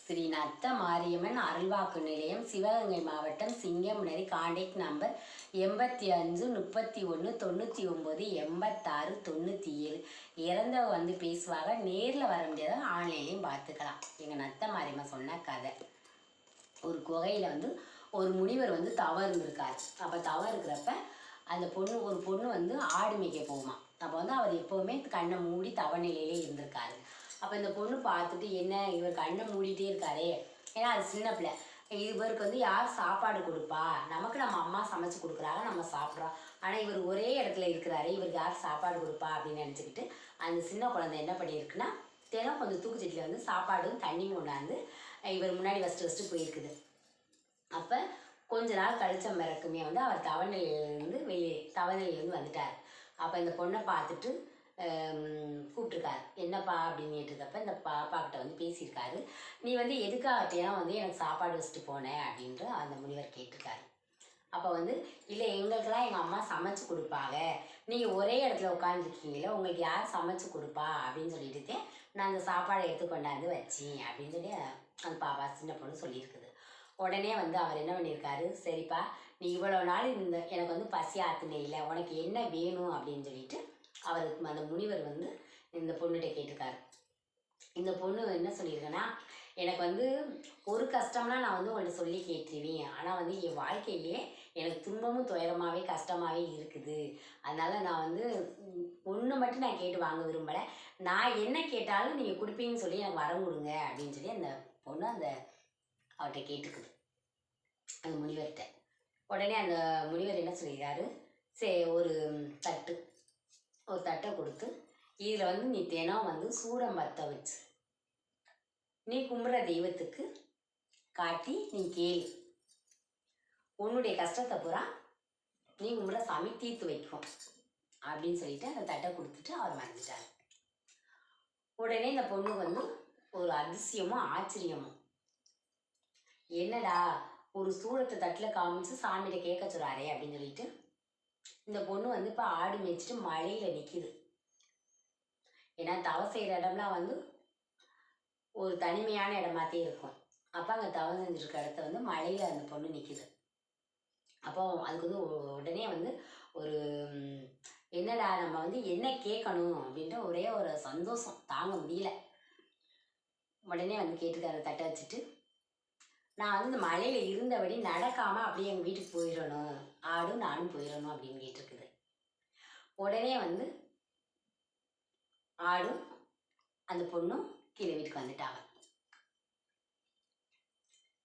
ஸ்ரீ நத்த மாரியம்மன் அருள்வாக்கு நிலையம், சிவகங்கை மாவட்டம், சிங்கமுனரி. Contact number 85 31 99 86 97. இறந்தவ வந்து பேசுவாங்க. நேரில் வர முடியாத ஆன்லைன்லையும் பார்த்துக்கலாம். எங்கள் நத்த மாரியம்மன் சொன்ன கதை. ஒரு குகையில் வந்து ஒரு முனிவர் வந்து தவறு இருந்திருக்காரு. அப்போ தவறு இருக்கிறப்ப அந்த ஒரு பொண்ணு வந்து ஆடு மேய்க்க போகுமா. அப்போ வந்து அவர் எப்போவுமே கண்ணை மூடி தவநிலையிலே இருந்திருக்காரு. அப்போ இந்த பொண்ணு பார்த்துட்டு, என்ன இவர் கண்ணை மூடிட்டே இருக்காரே, ஏன்னா அது சின்ன பிள்ளை, இவருக்கு வந்து யார் சாப்பாடு கொடுப்பா, நமக்கு நம்ம அம்மா சமைச்சு கொடுக்குறாங்க, நம்ம சாப்பிட்றோம், ஆனால் இவர் ஒரே இடத்துல இருக்கிறாரு, இவருக்கு யார் சாப்பாடு கொடுப்பா அப்படின்னு நினச்சிக்கிட்டு அந்த சின்ன குழந்தை என்ன பண்ணியிருக்குன்னா, தினம் கொஞ்சம் தூக்குச்சட்டியில் வந்து சாப்பாடும் தண்ணியும் கொண்டாந்து இவர் முன்னாடி வச்சுட்டு போயிருக்குது. அப்போ கொஞ்ச நாள் கழிச்ச பிறக்குமே வந்து அவர் தவநிலையிலேருந்து வந்துட்டார். அப்போ இந்த பொண்ணை பார்த்துட்டு கூப்பிட்ருக்காரு. என்னப்பா அப்படின்னு கேட்டிருக்கப்ப இந்த பாப்பாக்கிட்ட வந்து பேசியிருக்காரு. நீ வந்து எதுக்காகத்தையும் வந்து எனக்கு சாப்பாடு வச்சுட்டு போனேன் அப்படின்ற அந்த முனிவர் கேட்டிருக்காரு. அப்போ வந்து இல்லை, எங்களுக்கெல்லாம் எங்கள் அம்மா சமைச்சு கொடுப்பாங்க, நீங்கள் ஒரே இடத்துல உட்காந்துருக்கீங்களே, உங்களுக்கு யார் சமைச்சு கொடுப்பா அப்படின்னு சொல்லிட்டு நான் அந்த சாப்பாடை எடுத்து கொண்டாந்து வச்சேன் அப்படின்னு சொல்லி அந்த பாப்பா சின்ன பொண்ணு சொல்லியிருக்குது. உடனே வந்து அவர் என்ன பண்ணியிருக்காரு, சரிப்பா நீ இவ்வளோ நாள் எனக்கு வந்து பசி ஆத்துனே இல்லை, உனக்கு என்ன வேணும் அப்படின்னு சொல்லிட்டு அவருக்கு அந்த முனிவர் வந்து இந்த பொண்ணுகிட்ட கேட்டிருக்காரு. இந்த பொண்ணு என்ன சொல்லியிருக்கேன்னா, எனக்கு வந்து ஒரு கஷ்டம்னா நான் வந்து உங்கள்கிட்ட சொல்லி கேட்டுருவேன், ஆனால் வந்து என் வாழ்க்கையிலேயே எனக்கு துன்பமும் துயரமாகவே கஷ்டமாகவே இருக்குது, அதனால் நான் வந்து ஒன்று மட்டும் நான் கேட்டு வாங்க விரும்பலை, நான் என்ன கேட்டாலும் நீங்கள் கொடுப்பீங்கன்னு சொல்லி எனக்கு வரம் கொடுங்க அப்படின்னு சொல்லி அந்த பொண்ணு அந்த அவர்கிட்ட கேட்டுக்குது, அந்த முனிவர்கிட்ட. உடனே அந்த முனிவர் என்ன சொல்லியிருக்காரு, சரி ஒரு தட்டை கொடுத்து இதில் வந்து நீ தினம் வந்து சூடம் பற்ற வச்சு நீ கும்பிட்ற தெய்வத்துக்கு காட்டி நீ கேளு, உன்னுடைய கஷ்டத்தை பூரா நீ கும்பிட்ற சாமி தீர்த்து வைக்கும் அப்படின்னு சொல்லிட்டு அந்த தட்டை கொடுத்துட்டு அவர் மறந்துட்டார். உடனே இந்த பொண்ணுக்கு வந்து ஒரு அதிசயமும் ஆச்சரியமும், என்னடா ஒரு சூடத்தை தட்டில் காமிச்சு சாமிகிட்ட கேட்க சொல்கிறாரே அப்படின்னு சொல்லிட்டு இந்த பொண்ணு வந்து இப்போ ஆடு மேய்ச்சிட்டு மழையில் நிற்கிது. ஏன்னா தவம் செய்கிற இடம்லாம் வந்து ஒரு தனிமையான இடமாத்தே இருக்கும். அப்போ அங்கே தவம் செஞ்சுருக்க இடத்த வந்து மழையில் அந்த பொண்ணு நிற்கிது. அப்போ அதுக்கு வந்து உடனே வந்து ஒரு என்னடா நம்ம வந்து என்ன கேட்கணும் அப்படின்ற ஒரே ஒரு சந்தோஷம் தாங்க முடியல. உடனே வந்து கேட்டுக்கார தட்டை வச்சுட்டு, நான் வந்து இந்த மலையில் இருந்தபடி நடக்காமல் அப்படியே எங்கள் வீட்டுக்கு போயிடணும், ஆடும் நானும் போயிடணும் அப்படின்னு கேட்டிருக்குது. உடனே வந்து ஆடும் அந்த பொண்ணும் கீழே வீட்டுக்கு வந்துட்டாங்க.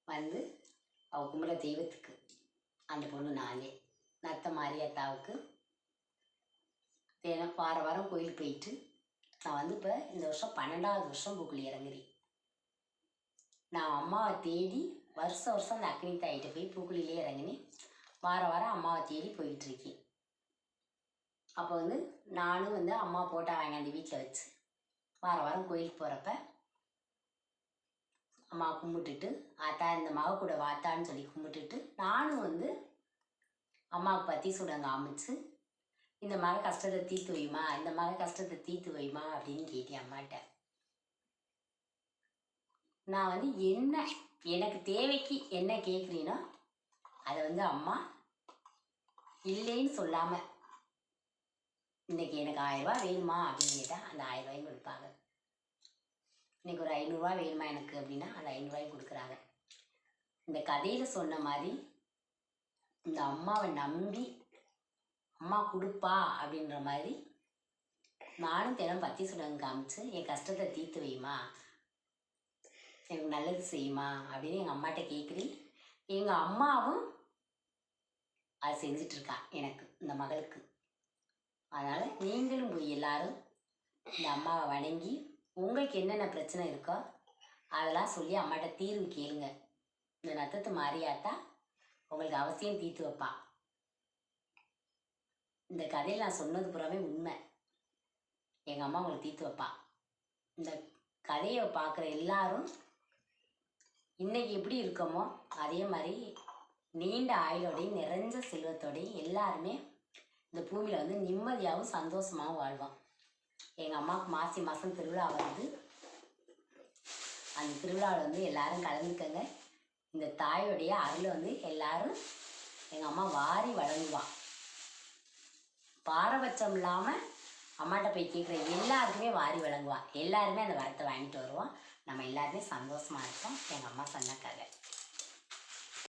வந்து அவ கும்பிட்ற தெய்வத்துக்கு அந்த பொண்ணு நானே நத்த மாரியாத்தாவுக்கு தினம் வாரம் கோயிலுக்கு போயிட்டு, நான் வந்து இப்போ இந்த வருஷம் 12வது வருஷம் பூக்குழி இறங்குறேன். நான் அம்மாவை தேடி வருஷம் அந்த அக்னி தாயிட்ட போய் பூக்குழியிலே இறங்கினேன். வாரம் அம்மாவை தேடி போயிட்டுருக்கேன். அப்போ வந்து நானும் வந்து அம்மா போட்டா வாங்கி அந்த வீட்டில் வச்சு வாரம் கோயிலுக்கு போகிறப்ப அம்மா கும்பிட்டுட்டு, ஆத்தா இந்த மக கூட வாத்தான்னு சொல்லி கும்பிட்டுட்டு, நானும் வந்து அம்மாவுக்கு பற்றி சுடங்க அமைச்சு, இந்த மக கஷ்டத்தை தீர்த்து வைமா, இந்த மக கஷ்டத்தை தீர்த்து வைமா அப்படின்னு கேட்டேன் அம்மாட்ட. நான் வந்து என்ன எனக்கு தேவைக்கு என்ன கேட்குறீனோ அதை வந்து அம்மா இல்லைன்னு சொல்லாமல், இன்றைக்கி எனக்கு 1000 ரூபா வேணுமா அப்படின்னு கேட்டால் அந்த 1000 ரூபாயும் கொடுப்பாங்க. இன்றைக்கி ஒரு 500 ரூபா வேணுமா எனக்கு அப்படின்னா அந்த 500 ரூபாயும் கொடுக்குறாங்க. இந்த கதையில் சொன்ன மாதிரி இந்த அம்மாவை நம்பி அம்மா கொடுப்பா அப்படின்ற மாதிரி நானும் தினம் பத்தி சுடங்க காமிச்சு, என் கஷ்டத்தை தீர்த்து வைமா, எனக்கு நல்லது செய்யுமா அப்படின்னு எங்கள் அம்மாட்ட கேட்குறேன். எங்கள் அம்மாவும் அதை செஞ்சிட்ருக்கா எனக்கு, இந்த மகளுக்கு. அதனால் நீங்களும் போய் எல்லாரும் இந்த அம்மாவை வணங்கி உங்களுக்கு என்னென்ன பிரச்சனை இருக்கோ அதெல்லாம் சொல்லி அம்மாட்ட தீர்வு கேளுங்க. இந்த நத்தத்து மாரியாத்தா உங்களுக்கு அவசியம் தீர்த்து வைப்பா. இந்த கதையில் நான் சொன்னது பூராமே உண்மை. எங்கள் அம்மா உங்களுக்கு தீர்த்து வைப்பா. இந்த கதையை பார்க்குற எல்லாரும் இன்றைக்கி எப்படி இருக்கோமோ அதே மாதிரி நீண்ட ஆயுளோடையும் நிறைஞ்ச செல்வத்தோடையும் எல்லாருமே இந்த பூமியில் வந்து நிம்மதியாகவும் சந்தோஷமாகவும் வாழ்வோம். எங்கள் அம்மாவுக்கு மாசி மாதம் திருவிழா வருது. அந்த திருவிழாவில் வந்து எல்லாரும் கலந்துக்கங்க. இந்த தாயோடைய அருளை வந்து எல்லாரும் எங்கள் அம்மா வாரி வழங்குவான். பாரபட்சம் இல்லாமல் அம்மாட்ட போய் கேட்குற எல்லாருக்குமே வாரி வழங்குவான். எல்லாருமே அந்த வரத்தை வாங்கிட்டு வருவோம். நம்ம எல்லாருமே சந்தோஷமாக இருக்கோம் எங்கள் அம்மா சொன்ன கதை.